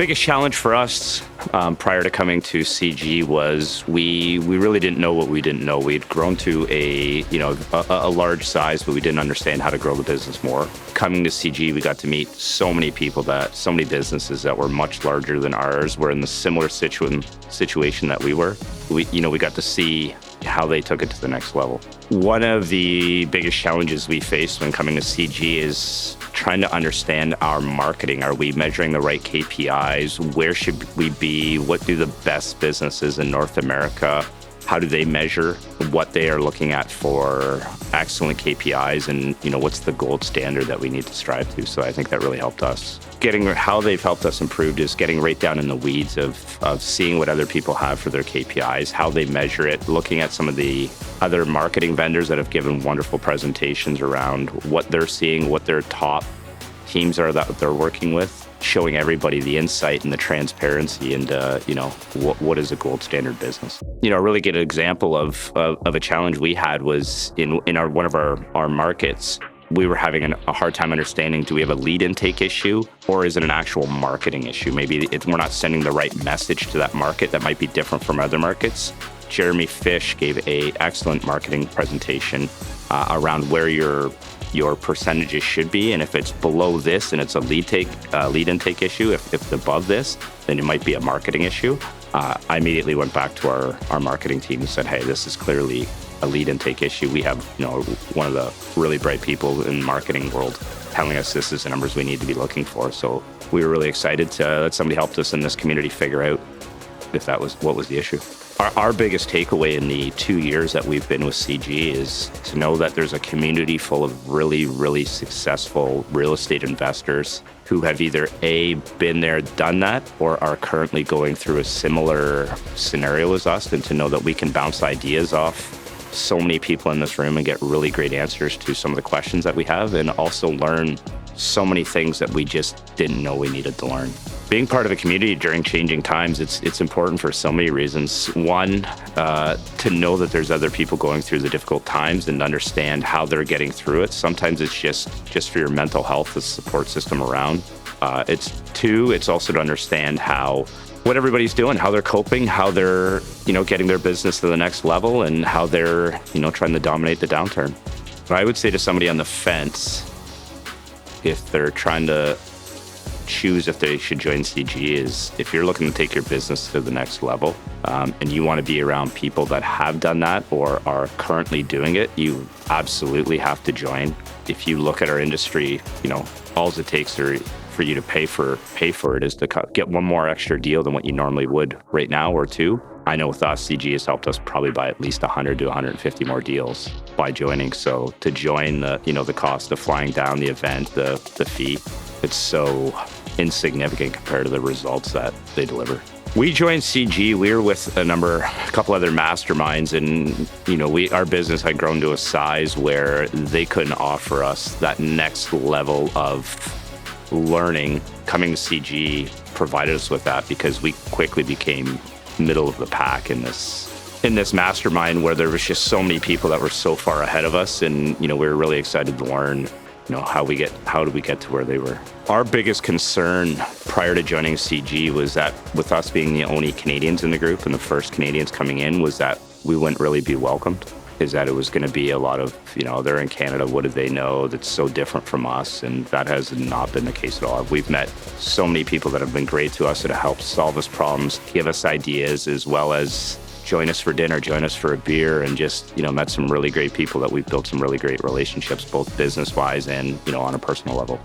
Biggest challenge for us prior to coming to CG was we really didn't know what we didn't know. We'd grown to a large size, but we didn't understand how to grow the business more. Coming to CG, we got to meet so many businesses that were much larger than ours, were in the similar situation that we were. We got to see how they took it to the next level. One of the biggest challenges we faced when coming to CG is trying to understand our marketing. Are we measuring the right KPIs? Where should we be? What do the best businesses in North America? How do they measure what they are looking at for excellent KPIs? And, what's the gold standard that we need to strive to? So I think that really helped us. How they've helped us improve is getting right down in the weeds of seeing what other people have for their KPIs, how they measure it, looking at some of the other marketing vendors that have given wonderful presentations around what they're seeing, what their top teams are that they're working with, showing everybody the insight and the transparency and, what is a gold standard business. A really good example of a challenge we had was in one of our markets. We were having a hard time understanding, do we have a lead intake issue or is it an actual marketing issue? Maybe we're not sending the right message to that market that might be different from other markets. Jeremy Fish gave an excellent marketing presentation around where your percentages should be. And if it's below this and it's a lead intake issue, if it's above this, then it might be a marketing issue. I immediately went back to our marketing team and said, hey, this is clearly a lead intake issue. We have, one of the really bright people in the marketing world telling us this is the numbers we need to be looking for. So we were really excited that somebody helped us in this community figure out if that was what was the issue. Our biggest takeaway in the 2 years that we've been with CG is to know that there's a community full of really, really successful real estate investors who have either A, been there, done that, or are currently going through a similar scenario as us, and to know that we can bounce ideas off so many people in this room and get really great answers to some of the questions that we have, and also learn so many things that we just didn't know we needed to learn. Being part of a community during changing times, it's important for so many reasons. One, to know that there's other people going through the difficult times and understand how they're getting through it. Sometimes it's just for your mental health, the support system around. It's also to understand what everybody's doing, how they're coping, how they're, getting their business to the next level, and how they're, trying to dominate the downturn. What I would say to somebody on the fence, if they're trying to choose if they should join CG, is if you're looking to take your business to the next level, and you want to be around people that have done that or are currently doing it, you absolutely have to join. If you look at our industry, all it takes for you to pay for it is to get one more extra deal than what you normally would right now, or two. I know with us, CG has helped us probably buy at least 100 to 150 more deals by joining. So to join the cost of flying down the event, the fee, it's so insignificant compared to the results that they deliver. We joined CG. We were with a couple other masterminds, and our business had grown to a size where they couldn't offer us that next level of learning. Coming to CG provided us with that, because we quickly became middle of the pack in this mastermind, where there was just so many people that were so far ahead of us, and we were really excited to learn how do we get to where they were. Our biggest concern prior to joining CG was that, with us being the only Canadians in the group and the first Canadians coming in, was that we wouldn't really be welcomed. Is that it was going to be a lot of, they're in Canada, what do they know that's so different from us? And that has not been the case at all. We've met so many people that have been great to us, that have helped solve us problems, give us ideas, as well as join us for dinner, join us for a beer, and just, met some really great people that we've built some really great relationships, both business-wise and, on a personal level.